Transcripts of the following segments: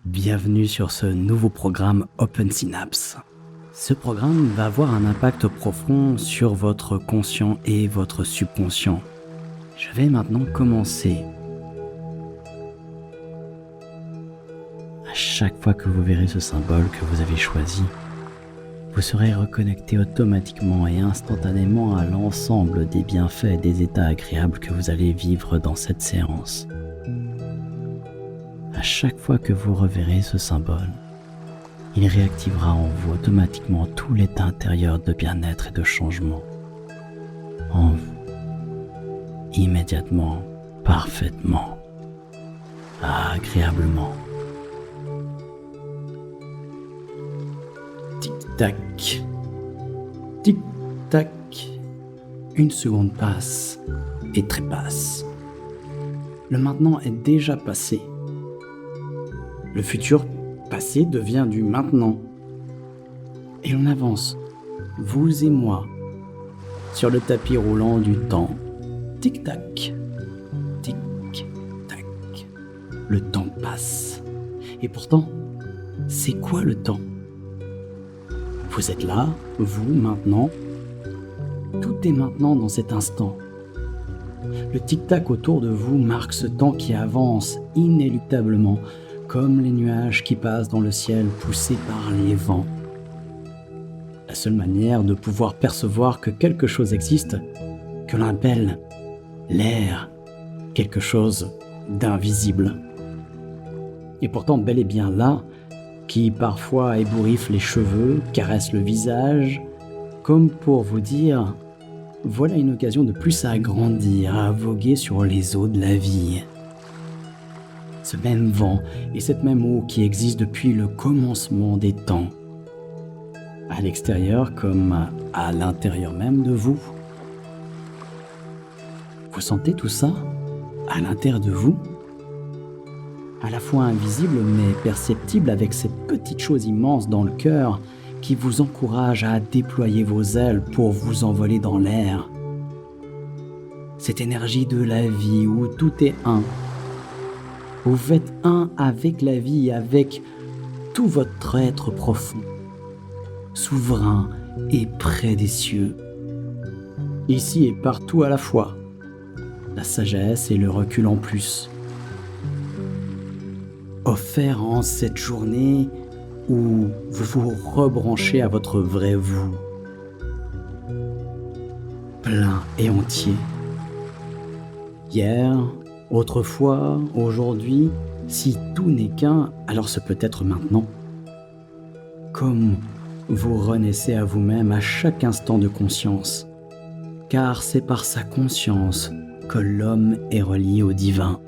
Bienvenue sur ce nouveau programme Open Synapse. Ce programme va avoir un impact profond sur votre conscient et votre subconscient. Je vais maintenant commencer. À chaque fois que vous verrez ce symbole que vous avez choisi, vous serez reconnecté automatiquement et instantanément à l'ensemble des bienfaits et des états agréables que vous allez vivre dans cette séance. À chaque fois que vous reverrez ce symbole, il réactivera en vous automatiquement tout l'état intérieur de bien-être et de changement. En vous, immédiatement, parfaitement, agréablement. Tic-tac, tic-tac, une seconde passe et trépasse. Le maintenant est déjà passé. Le futur passé devient du maintenant. Et l'on avance, vous et moi, sur le tapis roulant du temps. Tic-tac, tic-tac. Le temps passe. Et pourtant, c'est quoi le temps ? Vous êtes là, vous, maintenant. Tout est maintenant dans cet instant. Le tic-tac autour de vous marque ce temps qui avance inéluctablement, comme les nuages qui passent dans le ciel poussés par les vents. La seule manière de pouvoir percevoir que quelque chose existe, que l'on appelle l'air, quelque chose d'invisible. Et pourtant bel et bien là, qui parfois ébouriffe les cheveux, caresse le visage, comme pour vous dire « voilà une occasion de plus à grandir, à voguer sur les eaux de la vie ». Ce même vent et cette même eau qui existe depuis le commencement des temps, à l'extérieur comme à l'intérieur même de vous. Vous sentez tout ça à l'intérieur de vous ? À la fois invisible mais perceptible avec cette petite chose immense dans le cœur qui vous encourage à déployer vos ailes pour vous envoler dans l'air. Cette énergie de la vie où tout est un. Vous êtes un avec la vie, avec tout votre être profond, souverain et près des cieux. Ici et partout à la fois, la sagesse et le recul en plus. Offert en cette journée où vous vous rebranchez à votre vrai vous, plein et entier. Hier, autrefois, aujourd'hui, si tout n'est qu'un, alors ce peut être maintenant. Comme vous renaissez à vous-même à chaque instant de conscience, car c'est par sa conscience que l'homme est relié au divin.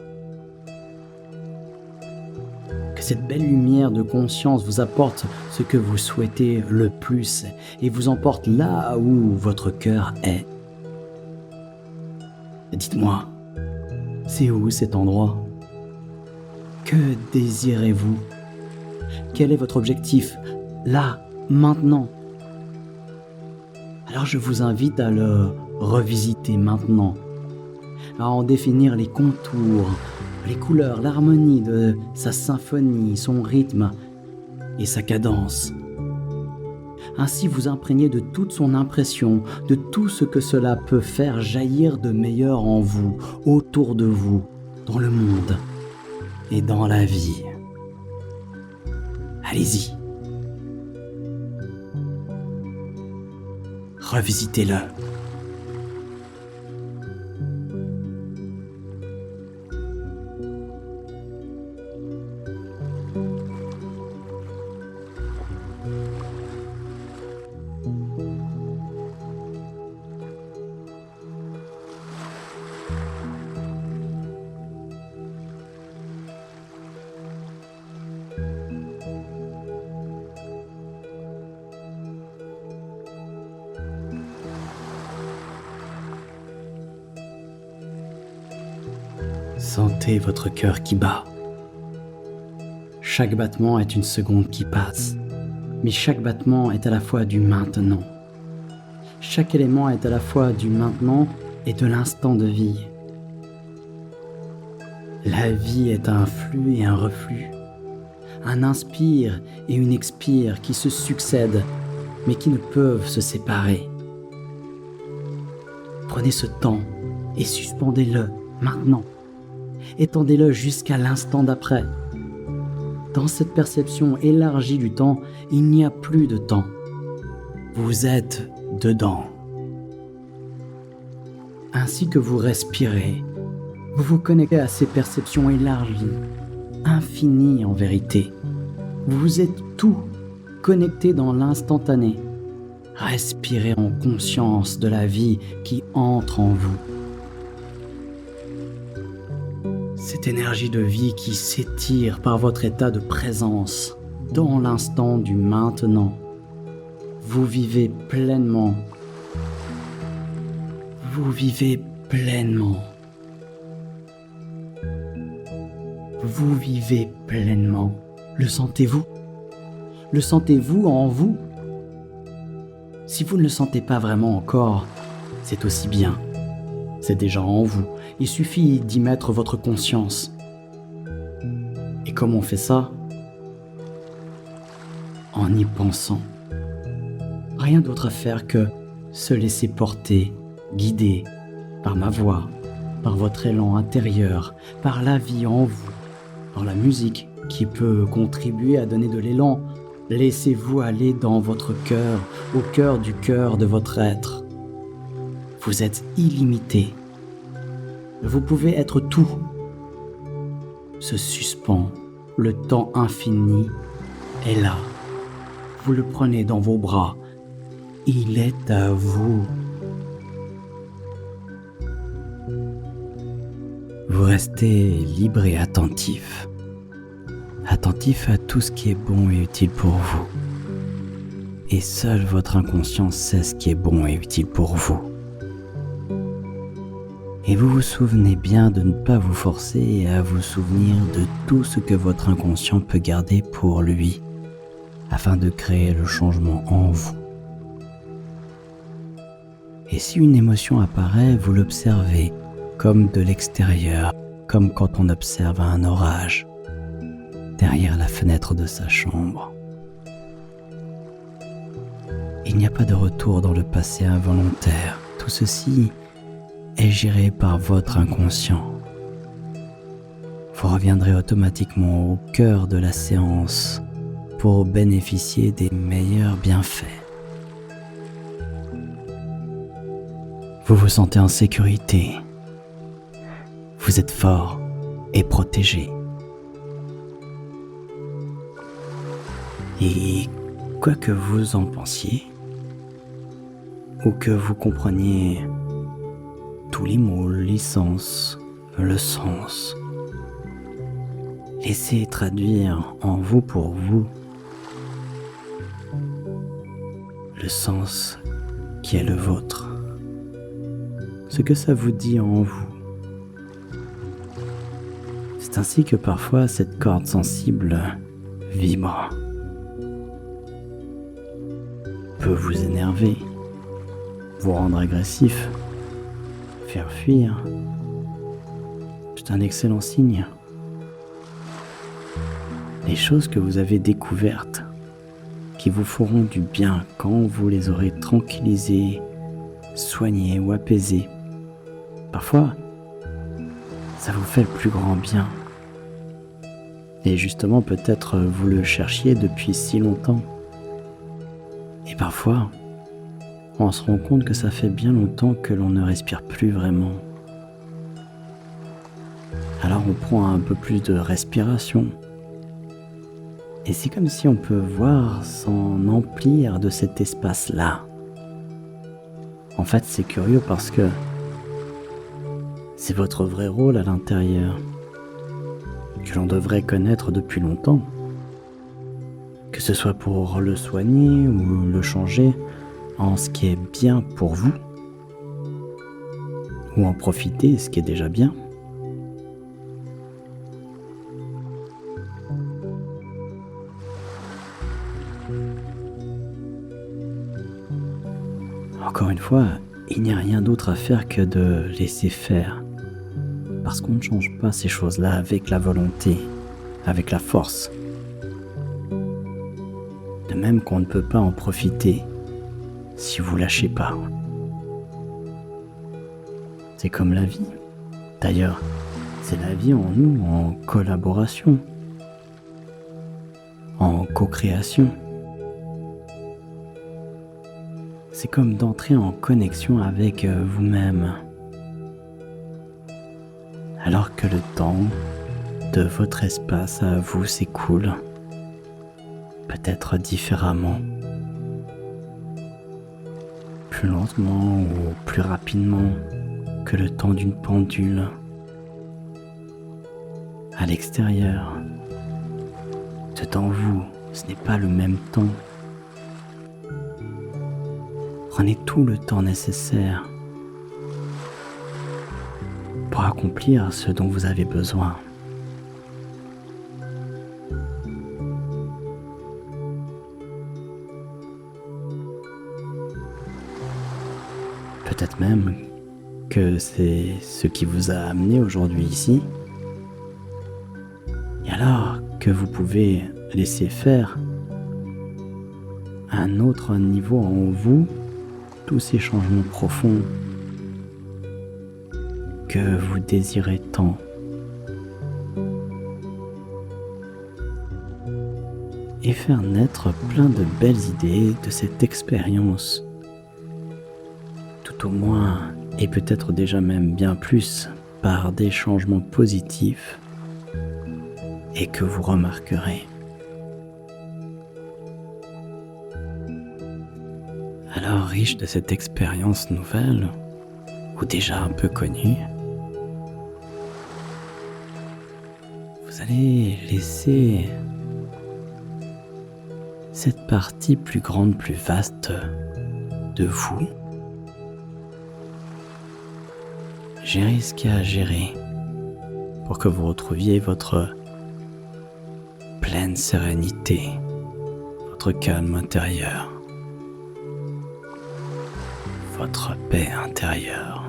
Que cette belle lumière de conscience vous apporte ce que vous souhaitez le plus et vous emporte là où votre cœur est. Dites-moi, c'est où cet endroit ? Que désirez-vous ? Quel est votre objectif ? Là, maintenant. Alors je vous invite à le revisiter maintenant, à en définir les contours, les couleurs, l'harmonie de sa symphonie, son rythme et sa cadence. Ainsi vous imprégnez de toute son impression, de tout ce que cela peut faire jaillir de meilleur en vous, autour de vous, dans le monde et dans la vie. Allez-y. Revisitez-le. Sentez votre cœur qui bat. Chaque battement est une seconde qui passe, mais chaque battement est à la fois du maintenant. Chaque élément est à la fois du maintenant et de l'instant de vie. La vie est un flux et un reflux, un inspire et une expire qui se succèdent, mais qui ne peuvent se séparer. Prenez ce temps et suspendez-le maintenant. Étendez-le jusqu'à l'instant d'après. Dans cette perception élargie du temps, il n'y a plus de temps. Vous êtes dedans. Ainsi que vous respirez, vous vous connectez à ces perceptions élargies, infinies en vérité. Vous êtes tout connecté dans l'instantané. Respirez en conscience de la vie qui entre en vous. Cette énergie de vie qui s'étire par votre état de présence dans l'instant du maintenant. Vous vivez pleinement. Vous vivez pleinement. Vous vivez pleinement. Le sentez-vous? Le sentez-vous en vous? Si vous ne le sentez pas vraiment encore, c'est aussi bien. C'est déjà en vous. Il suffit d'y mettre votre conscience. Et comment on fait ça? En y pensant. Rien d'autre à faire que se laisser porter, guider par ma voix, par votre élan intérieur, par la vie en vous, par la musique qui peut contribuer à donner de l'élan. Laissez-vous aller dans votre cœur, au cœur du cœur de votre être. Vous êtes illimité. Vous pouvez être tout. Se suspend, le temps infini est là. Vous le prenez dans vos bras. Il est à vous. Vous restez libre et attentif. Attentif à tout ce qui est bon et utile pour vous. Et seule votre inconscience sait ce qui est bon et utile pour vous. Et vous vous souvenez bien de ne pas vous forcer à vous souvenir de tout ce que votre inconscient peut garder pour lui, afin de créer le changement en vous. Et si une émotion apparaît, vous l'observez comme de l'extérieur, comme quand on observe un orage, derrière la fenêtre de sa chambre. Il n'y a pas de retour dans le passé involontaire. Tout ceci est géré par votre inconscient. Vous reviendrez automatiquement au cœur de la séance pour bénéficier des meilleurs bienfaits. Vous vous sentez en sécurité. Vous êtes fort et protégé. Et quoi que vous en pensiez, ou que vous compreniez tous les mots, les sens, le sens, laissez traduire en vous pour vous le sens qui est le vôtre, ce que ça vous dit en vous. C'est ainsi que parfois cette corde sensible vibre, peut vous énerver, vous rendre agressif, faire fuir. C'est un excellent signe. Les choses que vous avez découvertes, qui vous feront du bien quand vous les aurez tranquillisées, soignées ou apaisées. Parfois, ça vous fait le plus grand bien. Et justement, peut-être vous le cherchiez depuis si longtemps. Et parfois, on se rend compte que ça fait bien longtemps que l'on ne respire plus vraiment. Alors on prend un peu plus de respiration. Et c'est comme si on peut voir s'en emplir de cet espace-là. En fait, c'est curieux parce que c'est votre vrai rôle à l'intérieur, que l'on devrait connaître depuis longtemps. Que ce soit pour le soigner ou le changer en ce qui est bien pour vous, ou en profiter ce qui est déjà bien. Encore une fois, il n'y a rien d'autre à faire que de laisser faire. Parce qu'on ne change pas ces choses-là avec la volonté, avec la force. De même qu'on ne peut pas en profiter si vous lâchez pas. C'est comme la vie. D'ailleurs, c'est la vie en nous, en collaboration, en co-création. C'est comme d'entrer en connexion avec vous-même. Alors que le temps de votre espace à vous s'écoule, peut-être différemment, plus lentement ou plus rapidement que le temps d'une pendule. À l'extérieur, dedans vous, ce n'est pas le même temps. Prenez tout le temps nécessaire pour accomplir ce dont vous avez besoin. Peut-être même que c'est ce qui vous a amené aujourd'hui ici. Et alors que vous pouvez laisser faire à un autre niveau en vous tous ces changements profonds que vous désirez tant. Et faire naître plein de belles idées de cette expérience. Tout au moins, et peut-être déjà même bien plus, par des changements positifs et que vous remarquerez. Alors, riche de cette expérience nouvelle, ou déjà un peu connue, vous allez laisser cette partie plus grande, plus vaste de vous gérer ce qu'il y a à gérer pour que vous retrouviez votre pleine sérénité, votre calme intérieur, votre paix intérieure.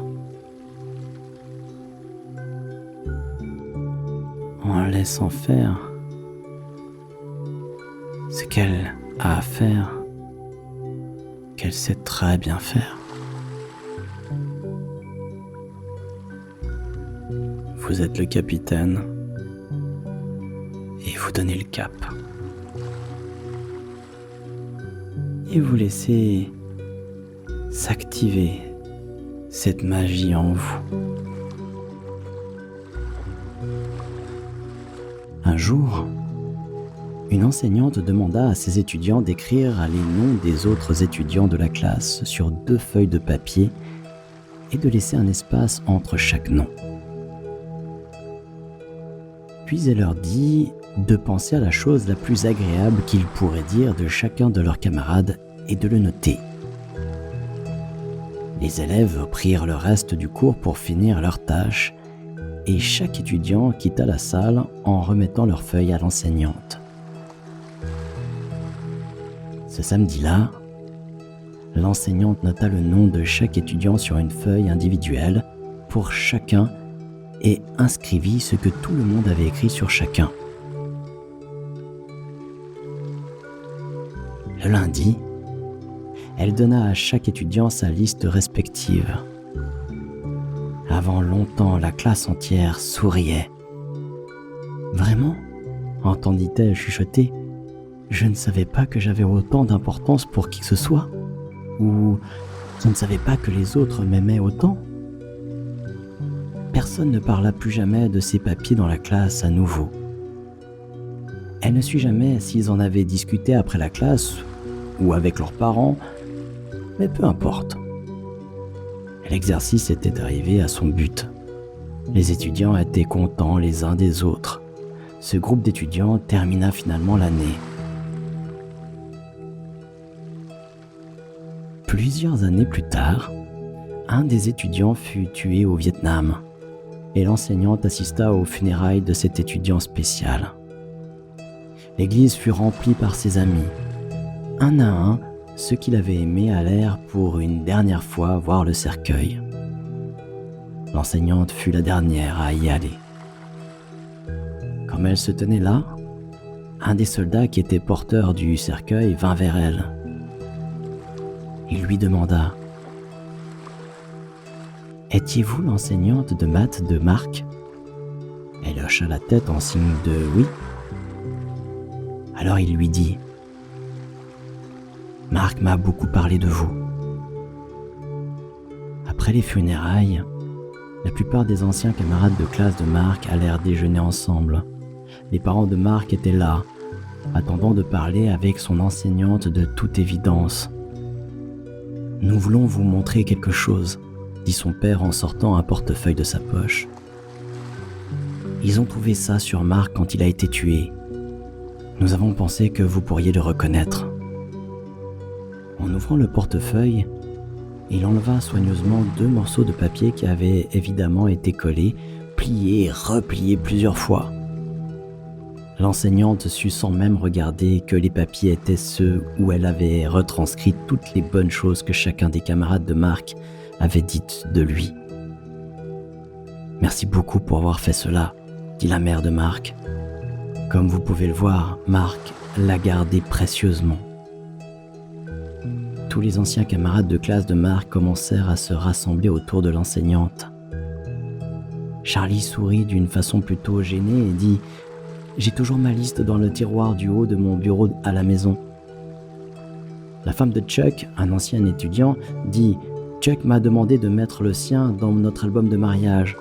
En laissant faire ce qu'elle a à faire, qu'elle sait très bien faire. Vous êtes le capitaine et vous donnez le cap. Et vous laissez s'activer cette magie en vous. Un jour, une enseignante demanda à ses étudiants d'écrire les noms des autres étudiants de la classe sur 2 feuilles de papier et de laisser un espace entre chaque nom. Puis elle leur dit de penser à la chose la plus agréable qu'ils pourraient dire de chacun de leurs camarades et de le noter. Les élèves prirent le reste du cours pour finir leurs tâches et chaque étudiant quitta la salle en remettant leurs feuilles à l'enseignante. Ce samedi-là, l'enseignante nota le nom de chaque étudiant sur une feuille individuelle pour chacun et inscrivit ce que tout le monde avait écrit sur chacun. Le lundi, elle donna à chaque étudiant sa liste respective. Avant longtemps, la classe entière souriait. « Vraiment ?» entendit-elle chuchoter. « Je ne savais pas que j'avais autant d'importance pour qui que ce soit. Ou je ne savais pas que les autres m'aimaient autant. » Personne ne parla plus jamais de ces papiers dans la classe à nouveau. Elle ne sut jamais s'ils en avaient discuté après la classe ou avec leurs parents, mais peu importe. L'exercice était arrivé à son but. Les étudiants étaient contents les uns des autres. Ce groupe d'étudiants termina finalement l'année. Plusieurs années plus tard, un des étudiants fut tué au Vietnam et l'enseignante assista aux funérailles de cet étudiant spécial. L'église fut remplie par ses amis. Un à un, ceux qui l'avaient aimé allèrent pour une dernière fois voir le cercueil. L'enseignante fut la dernière à y aller. Comme elle se tenait là, un des soldats qui était porteur du cercueil vint vers elle. Il lui demanda « Étiez-vous l'enseignante de maths de Marc ?» Elle hocha la tête en signe de « oui ». Alors il lui dit « Marc m'a beaucoup parlé de vous. » Après les funérailles, la plupart des anciens camarades de classe de Marc allèrent déjeuner ensemble. Les parents de Marc étaient là, attendant de parler avec son enseignante de toute évidence. « Nous voulons vous montrer quelque chose », dit son père en sortant un portefeuille de sa poche. « Ils ont trouvé ça sur Marc quand il a été tué. Nous avons pensé que vous pourriez le reconnaître. » En ouvrant le portefeuille, il enleva soigneusement 2 morceaux de papier qui avaient évidemment été collés, pliés et repliés plusieurs fois. L'enseignante sut sans même regarder que les papiers étaient ceux où elle avait retranscrit toutes les bonnes choses que chacun des camarades de Marc avait dites de lui. « Merci beaucoup pour avoir fait cela, » dit la mère de Marc. Comme vous pouvez le voir, Marc l'a gardé précieusement. Tous les anciens camarades de classe de Marc commencèrent à se rassembler autour de l'enseignante. Charlie sourit d'une façon plutôt gênée et dit « J'ai toujours ma liste dans le tiroir du haut de mon bureau à la maison. » La femme de Chuck, un ancien étudiant, dit « Chuck m'a demandé de mettre le sien dans notre album de mariage. »«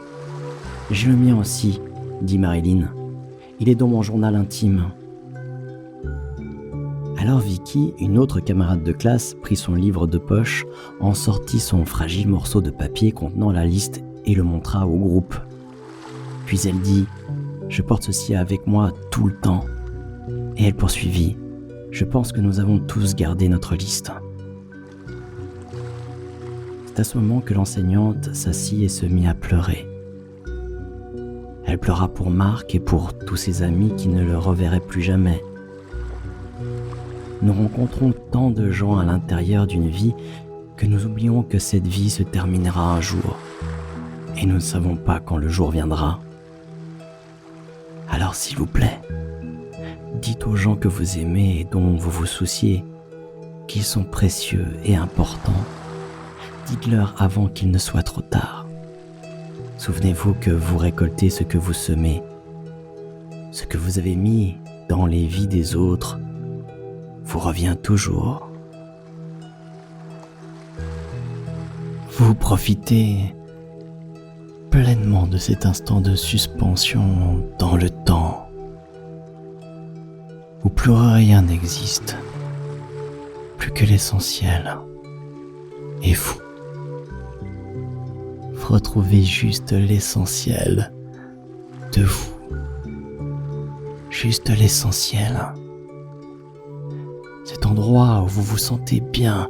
J'ai le mien aussi, » dit Marilyn. « Il est dans mon journal intime. » Alors Vicky, une autre camarade de classe, prit son livre de poche, en sortit son fragile morceau de papier contenant la liste et le montra au groupe. Puis elle dit « Je porte ceci avec moi tout le temps. » Et elle poursuivit « Je pense que nous avons tous gardé notre liste. » C'est à ce moment que l'enseignante s'assit et se mit à pleurer. Elle pleura pour Marc et pour tous ses amis qui ne le reverraient plus jamais. Nous rencontrons tant de gens à l'intérieur d'une vie que nous oublions que cette vie se terminera un jour et nous ne savons pas quand le jour viendra. Alors s'il vous plaît, dites aux gens que vous aimez et dont vous vous souciez qu'ils sont précieux et importants. Dites-leur avant qu'il ne soit trop tard. Souvenez-vous que vous récoltez ce que vous semez. Ce que vous avez mis dans les vies des autres vous revient toujours. Vous profitez pleinement de cet instant de suspension dans le temps où plus rien n'existe, plus que l'essentiel et vous. Retrouvez juste l'essentiel de vous, juste l'essentiel. Cet endroit où vous vous sentez bien,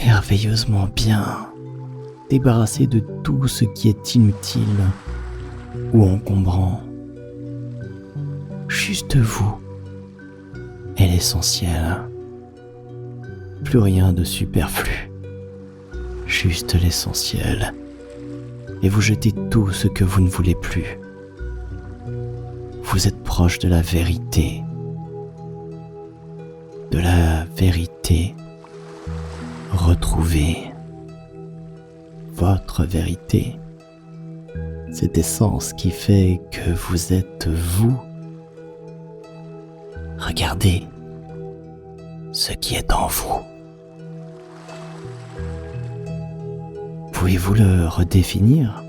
merveilleusement bien, débarrassé de tout ce qui est inutile ou encombrant. Juste vous et l'essentiel. Plus rien de superflu. Juste l'essentiel. Et vous jetez tout ce que vous ne voulez plus. Vous êtes proche de la vérité. De la vérité. Retrouvez votre vérité. Cette essence qui fait que vous êtes vous. Regardez ce qui est en vous. Pouvez-vous le redéfinir ?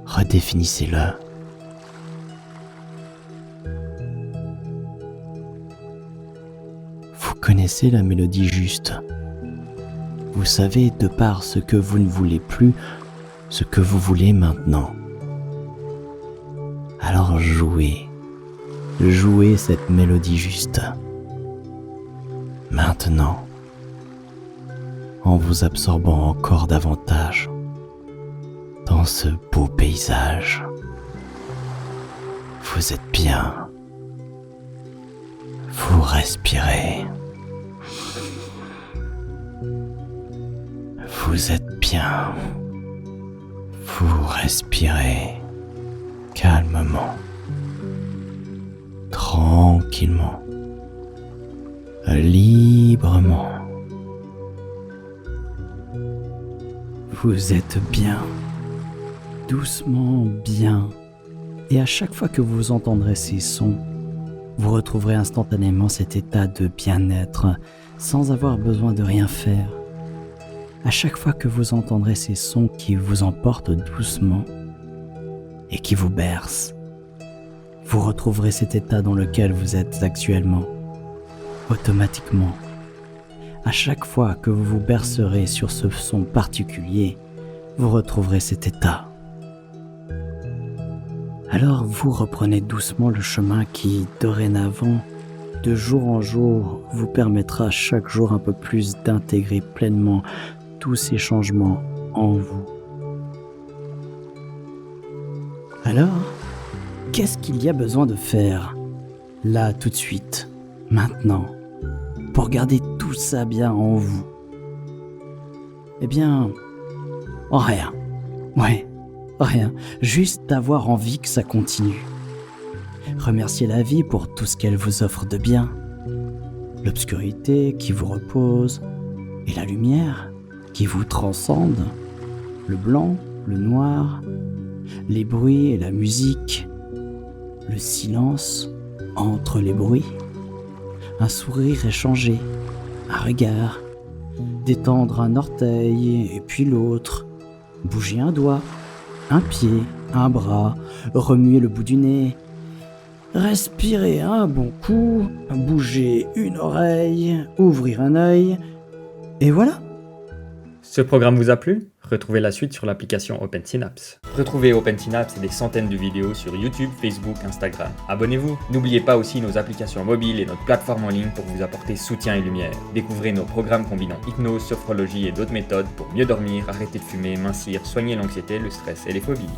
Redéfinissez-le. Vous connaissez la mélodie juste. Vous savez de par ce que vous ne voulez plus, ce que vous voulez maintenant. Alors jouez cette mélodie juste. Maintenant, en vous absorbant encore davantage dans ce beau paysage. Vous êtes bien. Vous respirez. Vous êtes bien. Vous respirez. calmement, tranquillement, librement. Vous êtes bien, doucement bien, et à chaque fois que vous entendrez ces sons, vous retrouverez instantanément cet état de bien-être sans avoir besoin de rien faire. À chaque fois que vous entendrez ces sons qui vous emportent doucement et qui vous bercent, vous retrouverez cet état dans lequel vous êtes actuellement, automatiquement. À chaque fois que vous vous bercerez sur ce son particulier, vous retrouverez cet état. Alors vous reprenez doucement le chemin qui, dorénavant, de jour en jour, vous permettra chaque jour un peu plus d'intégrer pleinement tous ces changements en vous. Alors, qu'est-ce qu'il y a besoin de faire, là, tout de suite, maintenant, pour garder tout ça bien en vous? Eh bien, rien. Ouais, rien. Juste avoir envie que ça continue. Remerciez la vie pour tout ce qu'elle vous offre de bien. L'obscurité qui vous repose et la lumière qui vous transcende. Le blanc, le noir, les bruits et la musique. Le silence entre les bruits. Un sourire échangé, un regard. Détendre un orteil et puis l'autre. Bouger un doigt, un pied, un bras. Remuer le bout du nez. Respirer un bon coup, bouger une oreille, ouvrir un œil, et voilà. Ce programme vous a plu? Retrouvez la suite sur l'application OpenSynapse. Retrouvez OpenSynapse et des centaines de vidéos sur YouTube, Facebook, Instagram. Abonnez-vous. N'oubliez pas aussi nos applications mobiles et notre plateforme en ligne pour vous apporter soutien et lumière. Découvrez nos programmes combinant hypnose, sophrologie et d'autres méthodes pour mieux dormir, arrêter de fumer, mincir, soigner l'anxiété, le stress et les phobies.